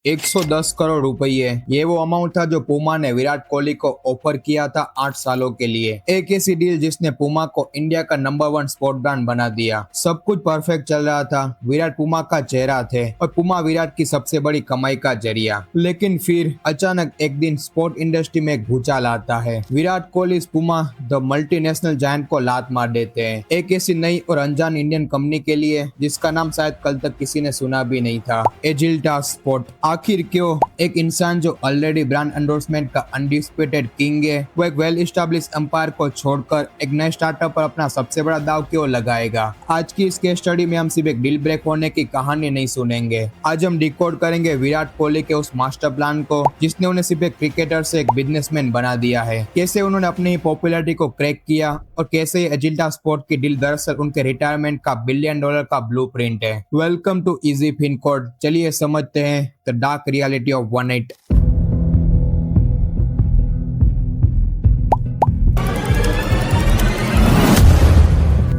110 करोड़ रुपए, ये वो अमाउंट था जो पुमा ने विराट कोहली को ऑफर किया था 8 सालों के लिए। एक ऐसी डील जिसने पुमा को इंडिया का नंबर 1 स्पोर्ट ब्रांड बना दिया। सब कुछ परफेक्ट चल रहा था, विराट पुमा का चेहरा थे और पुमा विराट की सबसे बड़ी कमाई का जरिया। लेकिन फिर अचानक एक दिन स्पोर्ट इंडस्ट्री में एक भूचाल आता है। विराट कोहली पुमा द मल्टीनेशनल जायंट को लात मार देते हैं, एक ऐसी नई और अनजान इंडियन कंपनी के लिए जिसका नाम शायद कल तक किसी ने सुना भी नहीं था, एजिल्टा स्पोर्ट। आखिर क्यों एक इंसान जो ऑलरेडी ब्रांड एंडोर्समेंट का अनडिस्प्यूटेड किंग है, वो एक वेल एस्टैब्लिश एम्पायर को छोड़कर एक नए स्टार्टअप पर अपना सबसे बड़ा दाव क्यों लगाएगा? आज की इस केस स्टडी में हम सिर्फ एक डील ब्रेक होने की कहानी नहीं सुनेंगे। आज हम डिकोड करेंगे विराट कोहली के उस मास्टर प्लान को जिसने उन्हें सिर्फ एक क्रिकेटर से एक बिजनेसमैन बना दिया है। कैसे उन्होंने अपनी पॉपुलैरिटी को क्रैक किया और कैसे एजिल्टा स्पोर्ट की डील दरअसल उनके रिटायरमेंट का $1 बिलियन का ब्लूप्रिंट है। Welcome to easy fin code. चलिए समझते हैं the dark reality of one eight.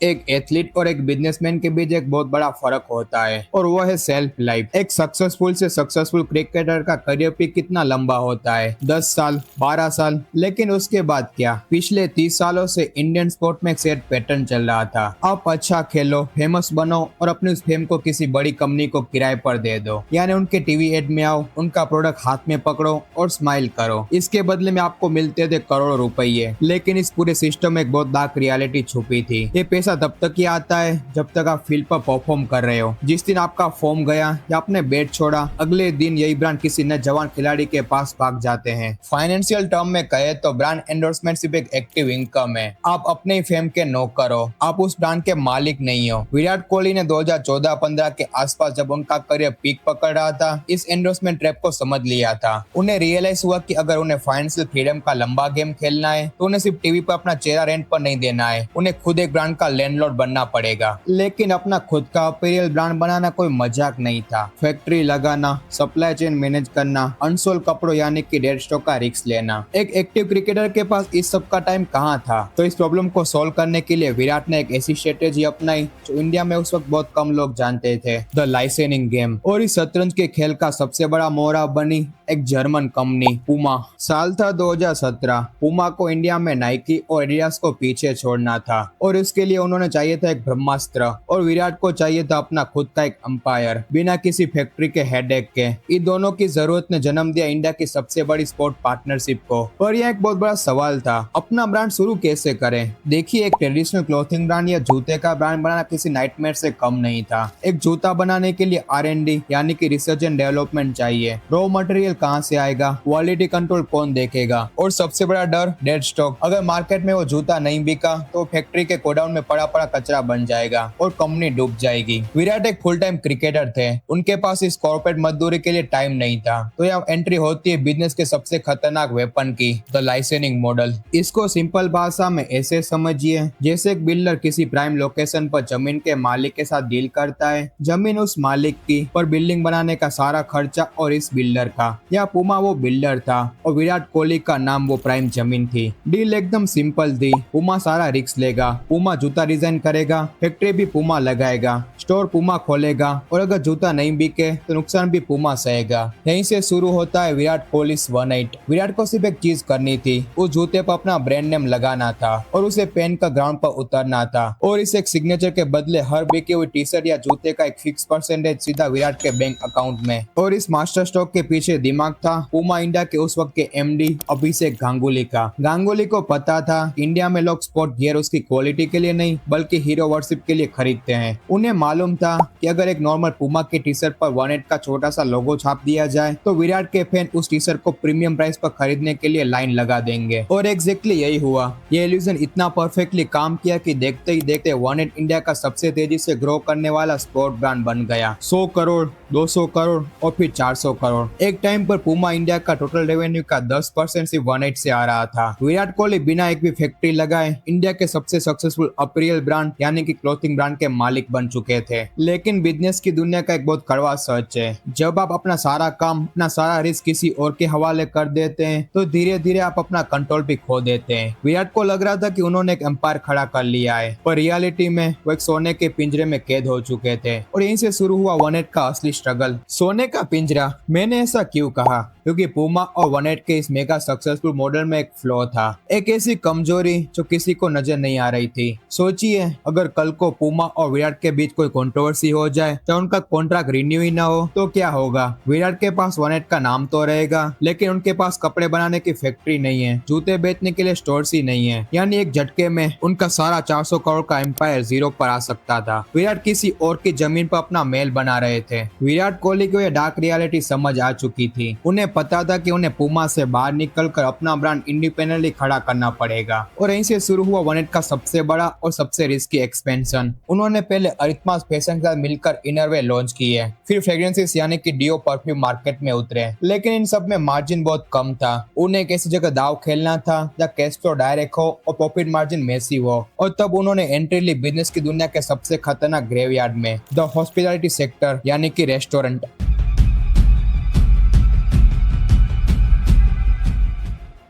एक एथलीट और एक बिजनेसमैन के बीच एक बहुत बड़ा फर्क होता है और वो है सेल्फ लाइफ। एक सक्सेसफुल से सक्सेसफुल क्रिकेटर का करियर पीक कितना लंबा होता है? 10 साल, 12 साल। लेकिन उसके बाद क्या? पिछले 30 सालों से इंडियन स्पोर्ट में एक सेट पैटर्न चल रहा था। आप अच्छा खेलो, फेमस बनो और अपनी उस फेम को किसी बड़ी कंपनी को किराए पर दे दो, यानी उनके टीवी एड में आओ, उनका प्रोडक्ट हाथ में पकड़ो और स्माइल करो। इसके बदले में आपको मिलते थे करोड़ों रुपये। लेकिन इस पूरे सिस्टम में एक बहुत डार्क रियलिटी छुपी थी। ये पैसा तब तक ही आता है जब तक आप फील्ड पर परफॉर्म कर रहे हो। जिस दिन आपका फॉर्म गया या आपने बैट छोड़ा, अगले दिन यही ब्रांड किसी नए जवान खिलाड़ी के पास भाग जाते हैं। फाइनेंशियल टर्म में कहे तो ब्रांड एंडोर्समेंट सिर्फ एक एक्टिव इनकम है। आप अपने ही फेम के नौकर हो, आप उस ब्रांड के मालिक नहीं हो। विराट कोहली ने 2014-15 के आसपास जब उनका करियर पीक पकड़ रहा था, इस एंडोर्समेंट ट्रैप को समझ लिया था। उन्हें रियलाइज हुआ कि अगर उन्हें फाइनेंशियल फ्रीडम का लंबा गेम खेलना है तो उन्हें सिर्फ टीवी पर अपना चेहरा रेंट पर नहीं देना है, उन्हें खुद एक ब्रांड का लैंडलॉर्ड बनना पड़ेगा। लेकिन अपना खुद का अपीरियल ब्रांड बनाना कोई मजाक नहीं था। फैक्ट्री लगाना, सप्लाई चेन मैनेज करना, अनसोल्ड कपड़ों यानी कि डेड स्टॉक का रिस्क लेना। एक एक्टिव क्रिकेटर के पास इस सब का टाइम कहाँ था? तो इस प्रॉब्लम को सॉल्व करने के लिए विराट ने एक ऐसी स्ट्रेटेजी अपनाई जो इंडिया में उस वक्त बहुत कम लोग जानते थे, द लाइसेंसिंग गेम। और इस शतरंज के खेल का सबसे बड़ा मोहरा बनी एक जर्मन कंपनी पुमा। साल था 2017। पुमा को इंडिया में नाइकी और एडिडास को पीछे छोड़ना था और इसके लिए उन्होंने चाहिए था एक ब्रह्मास्त्र और विराट को चाहिए था अपना खुद का एक अंपायर बिना किसी फैक्ट्री के हेडेक के। इन दोनों की जरूरत ने जन्म दिया इंडिया की सबसे बड़ी स्पोर्ट पार्टनरशिप को। और यह एक बहुत बड़ा सवाल था, अपना ब्रांड शुरू कैसे करें? देखिए, एक ट्रेडिशनल क्लोथिंग ब्रांड या जूते का ब्रांड बनाना किसी नाइटमेयर से कम नहीं था। एक जूता बनाने के लिए R&D यानी कि रिसर्च एंड डेवलपमेंट चाहिए। रॉ मटेरियल कहाँ से आएगा? क्वालिटी कंट्रोल कौन देखेगा? और सबसे बड़ा डर, डेड स्टॉक। अगर मार्केट में वो जूता नहीं बिका तो फैक्ट्री के गोडाउन में पड़ा पड़ा कचरा बन जाएगा और कंपनी डूब जाएगी। विराट एक फुल टाइम क्रिकेटर थे, उनके पास इस कॉर्पोरेट मजदूरी के लिए टाइम नहीं था। तो यहाँ एंट्री होती है बिजनेस के सबसे खतरनाक वेपन की, द लाइसेंसिंग मॉडल। इसको सिंपल भाषा में ऐसे समझिए जैसे एक बिल्डर किसी प्राइम लोकेशन पर जमीन के मालिक के साथ डील करता है। जमीन उस मालिक की, पर बिल्डिंग बनाने का सारा खर्चा और इस बिल्डर का। या पुमा वो बिल्डर था और विराट कोहली का नाम वो प्राइम जमीन थी। डील एकदम सिंपल थी। पुमा सारा रिस्क लेगा, पुमा जूता डिजाइन करेगा, फैक्ट्री भी पुमा लगाएगा, स्टोर पुमा खोलेगा और अगर जूता नहीं बिके तो नुकसान भी पुमा सहेगा। यहीं से शुरू होता है विराट कोहली 1-8। विराट को सिर्फ एक चीज करनी थी, उस जूते पर अपना ब्रांड नेम लगाना था और उसे पहन कर ग्राउंड पर उतरना था। और इस एक सिग्नेचर के बदले हर बिकी हुई टी शर्ट या जूते का एक फिक्स परसेंटेज सीधा विराट के बैंक अकाउंट में। और इस मास्टर स्ट्रोक के पीछे दिमाग था पुमा इंडिया के उस वक्त के MD अभिषेक गांगुली का। गांगुली को पता था इंडिया में लोग स्पोर्ट गियर उसकी क्वालिटी के लिए नहीं बल्कि हीरो वर्शिप के लिए खरीदते हैं। उन्हें मालूम था कि अगर एक नॉर्मल पुमा की टी शर्ट पर 1-8 का छोटा सा लोगो छाप दिया जाए तो विराट के फैन उस टी शर्ट को प्रीमियम प्राइस पर खरीदने के लिए लाइन लगा देंगे। और एग्जैक्टली यही हुआ। ये इल्यूजन इतना परफेक्टली काम किया कि देखते ही देखते 1-8 इंडिया का सबसे तेजी से ग्रो करने वाला स्पोर्ट ब्रांड बन गया। 100 करोड़, 200 करोड़ और फिर 400 करोड़। एक टाइम पर पुमा इंडिया का टोटल रेवेन्यू का 10% सिर्फ 1-8 से आ रहा था। विराट कोहली बिना एक भी फैक्ट्री लगाए इंडिया के सबसे सक्सेसफुल अपीरियल ब्रांड यानी कि क्लोथिंग ब्रांड के मालिक बन चुके थे। लेकिन बिजनेस की दुनिया का एक बहुत कड़वा सच है, जब आप अपना सारा काम, अपना सारा रिस्क किसी और के हवाले कर देते हैं तो धीरे धीरे आप अपना कंट्रोल भी खो देते हैं। विराट को लग रहा था कि उन्होंने एक एम्पायर खड़ा कर लिया है, पर रियलिटी में वो एक सोने के पिंजरे में कैद हो चुके थे। और यहीं से शुरू हुआ 1-8 का असली स्ट्रगल। सोने का पिंजरा, मैंने ऐसा क्यों कहा? क्योंकि पूमा और 1-8 के इस मेगा सक्सेसफुल मॉडल में एक फ्लॉ था, एक ऐसी कमजोरी जो किसी को नजर नहीं आ रही थी। सोचिए, अगर कल को पूमा और विराट के बीच कोई कंट्रोवर्सी हो जाए तो उनका कॉन्ट्रैक्ट रिन्यू ही ना हो तो क्या होगा? विराट के पास 1-8 का नाम तो रहेगा, लेकिन उनके पास कपड़े बनाने की फैक्ट्री नहीं है, जूते बेचने के लिए स्टोर्स ही नहीं है। यानी एक झटके में उनका सारा 400 करोड़ का एम्पायर जीरो पर आ सकता था। विराट किसी और की जमीन पर अपना महल बना रहे थे। विराट कोहली को यह डार्क रियलिटी समझ आ चुकी थी। उन्हें पता था कि उन्हें पूमा से बाहर निकलकर अपना ब्रांड इंडिपेंडेंटली खड़ा करना पड़ेगा। और यहीं से शुरू हुआ 1-8 का सबसे बड़ा और सबसे रिस्की एक्सपेंशन। उन्होंने पहले अरिथमास फैशन के साथ मिलकर इनरवेयर लॉन्च किए, फिर फ्रेग्रेंसेस यानी कि डियो परफ्यूम मार्केट में उतरे। लेकिन इन सब में मार्जिन बहुत कम था। उन्हें किसी जगह दाव खेलना था या कैश फ्लो डायरेक्ट हो और प्रॉफिट मार्जिन मैसिव हो। और तब उन्होंने एंट्री ली बिजनेस की दुनिया के सबसे खतरनाक ग्रेवयार्ड में, द हॉस्पिटैलिटी सेक्टर यानी कि रेस्टोरेंट।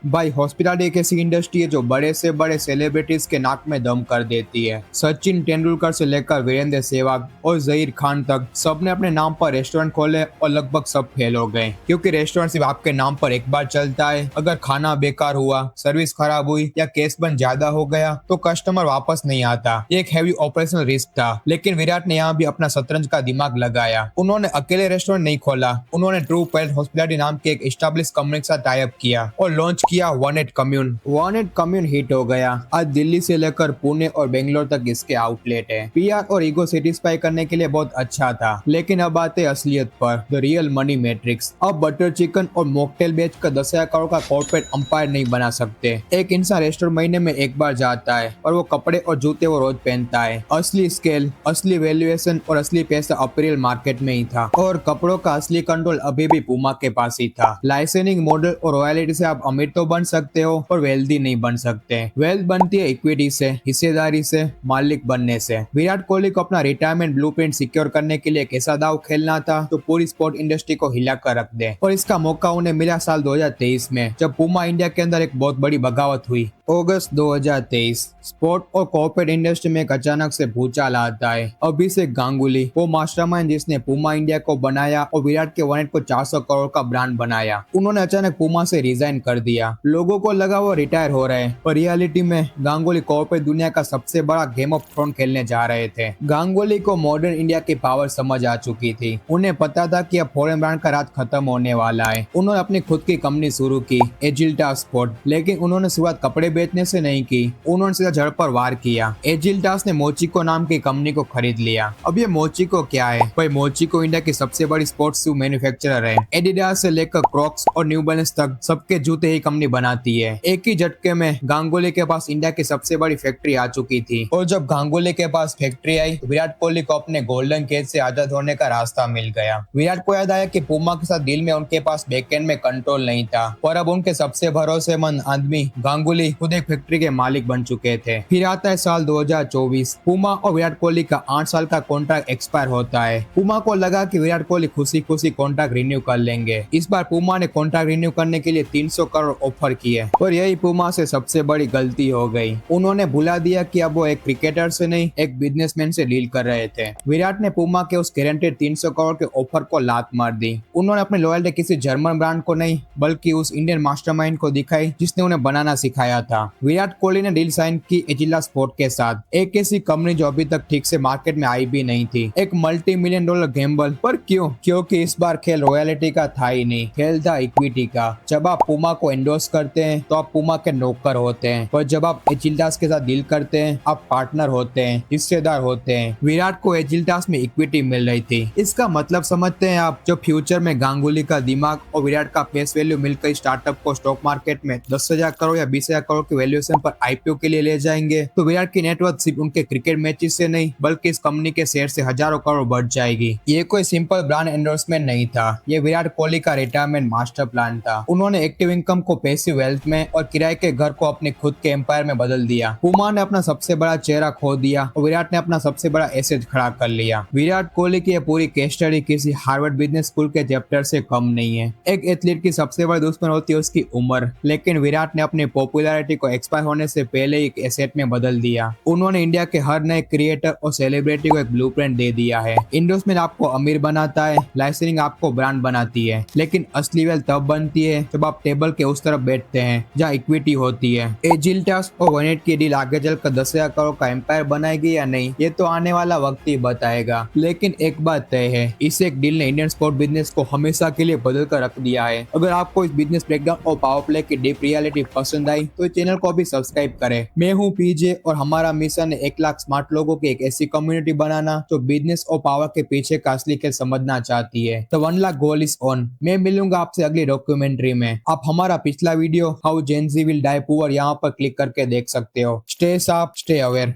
भाई, हॉस्पिटैलिटी एक ऐसी इंडस्ट्री है जो बड़े से बड़े सेलिब्रिटीज के नाक में दम कर देती है। सचिन तेंदुलकर से लेकर वीरेंद्र सहवाग और जहीर खान तक सबने अपने नाम पर रेस्टोरेंट खोले और लगभग सब फेल हो गए, क्योंकि रेस्टोरेंट सिर्फ आपके नाम पर एक बार चलता है। अगर खाना बेकार हुआ, सर्विस खराब हुई या केस बन ज्यादा हो गया तो कस्टमर वापस नहीं आता। ये एक हैवी ऑपरेशनल रिस्क था। लेकिन विराट ने यहाँ भी अपना शतरंज का दिमाग लगाया। उन्होंने अकेले रेस्टोरेंट नहीं खोला, उन्होंने ट्रू पैलेस हॉस्पिटैलिटी नाम के एक एस्टैब्लिश कंपनी के साथ टाई अप किया और लॉन्च किया 1-8 कम्यून। 1-8 कम्यून हिट हो गया। आज दिल्ली से लेकर पुणे और बेंगलोर तक इसके आउटलेट है। पीआर और ईगो सेटिस्फाई करने के लिए बहुत अच्छा था, लेकिन अब आते असलियत पर, द रियल मनी मैट्रिक्स। अब बटर चिकन और मॉकटेल बेच कर 10,000 करोड़ का कॉर्पोरेट अंपायर नहीं बना सकते। एक इंसान रेस्टोरेंट महीने में एक बार जाता है और वो कपड़े और जूते वो रोज पहनता है। असली स्केल, असली वैल्यूएशन और असली पैसा अपीरियल मार्केट में ही था, और कपड़ों का असली कंट्रोल अभी भी पूमा के पास ही था। लाइसेंसिंग मॉडल और रॉयल्टी से आप अमीर तो बन सकते हो और वेल्दी नहीं बन सकते। वेल्थ बनती है इक्विटी से, हिस्सेदारी से, मालिक बनने से। विराट कोहली को अपना रिटायरमेंट ब्लूप्रिंट सिक्योर करने के लिए एक ऐसा दाव खेलना था तो पूरी स्पोर्ट इंडस्ट्री को हिला कर रख दे। और इसका मौका उन्हें मिला साल 2023 में, जब पूमा इंडिया के अंदर एक बहुत बड़ी बगावत हुई। अगस्त 2023 स्पोर्ट और कॉर्पोरेट इंडस्ट्री में एक अचानक से भूचाल आता है। अभिषेक गांगुली, वो मास्टरमाइंड जिसने पूमा इंडिया को बनाया और विराट के 1-8 को 400 करोड़ का ब्रांड बनाया, उन्होंने अचानक पूमा से रिजाइन कर दिया। लोगों को लगा वो रिटायर हो रहे हैं, पर रियलिटी में गांगुली कॉर्पोरेट दुनिया का सबसे बड़ा गेम ऑफ थ्रोन खेलने जा रहे थे। गांगुली को मॉडर्न इंडिया की पावर समझ आ चुकी थी। उन्हें पता था कि अब फॉरेन ब्रांड का राज खत्म होने वाला है। उन्होंने अपनी खुद की कंपनी शुरू की, एजिल्टा स्पोर्ट। लेकिन उन्होंने शुरुआत कपड़े बेचने से नहीं की, उन्होंने सीधा जड़ पर वार किया। एजिल्टास ने मोचिको नाम की कंपनी को खरीद लिया। अब ये मोचिको क्या है? भाई, मोचिको इंडिया की सबसे बड़ी स्पोर्ट्स शू मैन्युफैक्चरर है। एडिडास से लेकर क्रॉक्स और न्यू बैलेंस तक सबके जूते ही कंपनी बनाती है। एक ही झटके में गांगुली के पास इंडिया की सबसे बड़ी फैक्ट्री आ चुकी थी। और जब गांगुली के पास फैक्ट्री आई तो विराट कोहली को अपने गोल्डन केज से आजाद होने का रास्ता मिल गया। विराट को याद आया कि पूमा के साथ डील में उनके पास बैकएंड में कंट्रोल नहीं था, पर अब उनके सबसे भरोसेमंद आदमी गांगुली खुद एक फैक्ट्री के मालिक बन चुके थे। फिर आता है साल 2024। पूमा और विराट कोहली का 8 साल का कॉन्ट्रैक्ट एक्सपायर होता है। पूमा को लगा कि विराट कोहली खुशी खुशी कॉन्ट्रैक्ट रिन्यू कर लेंगे। इस बार पूमा ने कॉन्ट्रैक्ट रिन्यू करने के लिए 300 करोड़ ऑफर किए, और यही पूमा से सबसे बड़ी गलती हो गई। उन्होंने भुला दिया कि अब वो एक क्रिकेटर से नहीं, एक बिजनेसमैन से डील कर रहे थे। विराट ने पूमा के उस गारंटेड 300 करोड़ के ऑफर को लात मार दी। उन्होंने अपनी लॉयल्टी किसी जर्मन ब्रांड को नहीं, बल्कि उस इंडियन मास्टरमाइंड को दिखाई जिसने उन्हें बनाना सिखाया था। विराट कोहली ने डील साइन की एजिला स्पोर्ट के साथ, एक ऐसी कंपनी जो अभी तक ठीक से मार्केट में आई भी नहीं थी। एक $multi-million गैम्बल। पर क्यों? क्योंकि इस बार खेल रॉयल्टी का था ही नहीं, खेल था इक्विटी का। जब आप पूमा को एंडोर्स करते हैं तो आप पूमा के नौकर होते हैं, और जब आप एजिल्टास के साथ डील करते हैं आप पार्टनर होते हैं, हिस्सेदार होते हैं। विराट को एजिल्टास में इक्विटी मिल रही थी। इसका मतलब समझते हैं आप? जो फ्यूचर में गांगुली का दिमाग और विराट का फेस वैल्यू मिलकर स्टार्टअप को स्टॉक मार्केट में 10,000 करोड़ या 20,000 करोड़ करोड़ के वैल्यूएशन पर आईपीओ के लिए ले जाएंगे तो विराट की नेटवर्थ सिर्फ उनके क्रिकेट मैचेस से नहीं बल्कि इस कंपनी के शेयर से हजारों करोड़ बढ़ जाएगी। ये कोई सिंपल ब्रांड एंडोर्समेंट नहीं था, ये विराट कोहली का रिटायरमेंट मास्टर प्लान था। उन्होंने एक्टिव इनकम को पैसिव वेल्थ में और किराए के घर को अपने खुद के एम्पायर में बदल दिया। पुमा ने अपना सबसे बड़ा चेहरा खो दिया और विराट ने अपना सबसे बड़ा एसेट खड़ा कर लिया। विराट कोहली की यह पूरी केस स्टडी किसी हार्वर्ड बिजनेस स्कूल के चैप्टर से कम नहीं है। एक एथलीट की सबसे बड़ी दुश्मन होती है उसकी उम्र, लेकिन विराट ने अपनी पॉपुलैरिटी को एक्सपायर होने से पहले ही एक एसेट में बदल दिया। उन्होंने इंडिया के हर नए क्रिएटर और सेलिब्रिटी को एक ब्लूप्रिंट दे दिया है। एंडोर्समेंट आपको अमीर बनाता है, लाइसेंसिंग आपको ब्रांड बनाती है, लेकिन असली वेल्थ तब बनती है जब आप टेबल के उस तरफ बैठते हैं जहाँ इक्विटी होती है। एजिल्टास और वनेट की डील आगे चलकर 10,000 करोड़ का एम्पायर बनाएगी या नहीं, ये तो आने वाला वक्त ही बताएगा। लेकिन एक बात तय है, इस एक डील ने इंडियन स्पोर्ट बिजनेस को हमेशा के लिए बदल कर रख दिया है। अगर आपको इस बिजनेस ब्रेकडाउन और पावर प्ले की डीप रियलिटी पसंद आई तो चैनल को भी सब्सक्राइब करें। मैं हूँ पीजे और हमारा मिशन है 1 लाख स्मार्ट लोगों की एक ऐसी कम्युनिटी बनाना जो बिजनेस और पावर के पीछे का असली खेल समझना चाहती है। तो 1 लाख गोल इज ऑन। मैं मिलूंगा आपसे अगली डॉक्यूमेंट्री में। आप हमारा पिछला video how gen Z will die poor यहाँ पर क्लिक करके देख सकते हो। Stay sharp, stay aware.